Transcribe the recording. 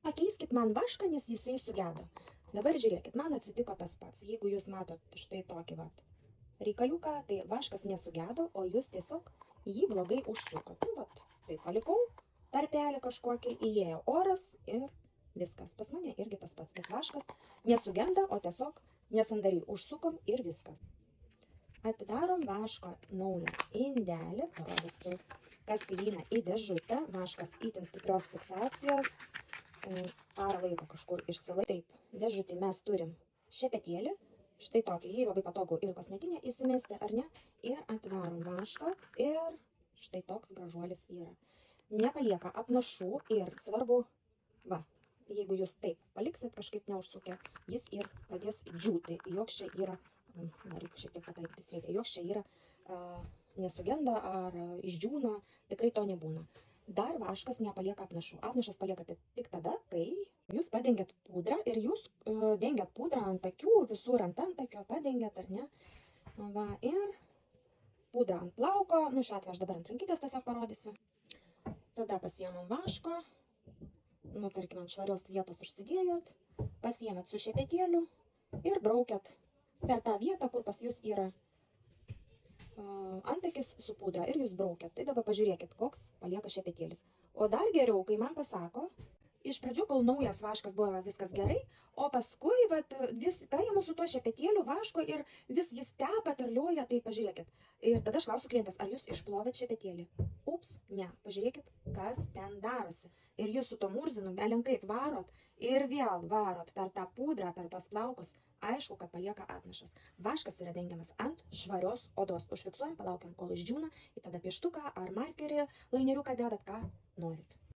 Pakeiskit man vašką, nes jisai sugedo. Dabar žiūrėkit, man atsitiko tas pats. Jeigu jūs matot štai tokį vat reikaliuką, tai vaškas nesugedo, o jūs tiesiog jį blogai užsukot. Nu, vat, tai palikau tarpelį kažkokį, įėjo oras ir viskas. Pas mane irgi tas pats, bet vaškas nesugenda, o tiesiog nesandariai užsukom ir viskas. Atidarom vaško naują indelį, parodysiu, kas įeina į dėžutę. Vaškas itin stiprios fiksacijos, parą laiko kažkur išsilaiko. Taip, dėžutį mes turim šepetėlį, štai tokį, jį labai patogu ir kosmetinė įsimesti, ar ne? Ir atidarom vašką ir štai toks gražuolis yra. Nepalieka apnašų ir svarbu, va, jeigu jūs taip paliksit kažkaip neužsukę, jis ir pradės džiūti, joks čia yra, reikia šiek tiek pataikyti strėlę, joks čia yra nesugenda ar išdžiūna, tikrai to nebūna. Dar vaškas nepalieka apnašų. Apnašas palieka tik tada, kai jūs padengiat pudrą ir jūs dengiat pudrą ant akių, visur ant antakio padengiat, ar ne? Va, ir pudrą ant plauko, nu šiuo atveju aš dabar ant rankytės tiesiog parodysiu. Tada pasiemam vaško, nu tarkim ant švarios vietos užsidėjot, pasiemėt su šepetėliu ir braukiat per tą vietą, kur pas jūs yra antakis su pudra ir jūs braukiat. Tai dabar pažiūrėkit, koks palieka šepetėlis. O dar geriau, kai man pasako, iš pradžių, kol naujas vaškas buvo viskas gerai, o paskui vat, vis paimu su tuo šepetėliu vaško ir vis jis tepa, terliuoja, tai pažiūrėkit. Ir tada aš klausiu klientės, ar jūs išplovėt šepetėlį? Ups, ne, pažiūrėkit, kas ten darosi. Ir jūs su to murzinu belenkaip varot ir vėl varot per tą pudrą, per tos plaukus. Aišku, kad palieka apnašas. Vaškas yra dengiamas ant švarios odos. Užfiksuojam, palaukiam, kol išdžiūna, ir tada pieštuką ar markerį, laineriuką dedat, ką norit.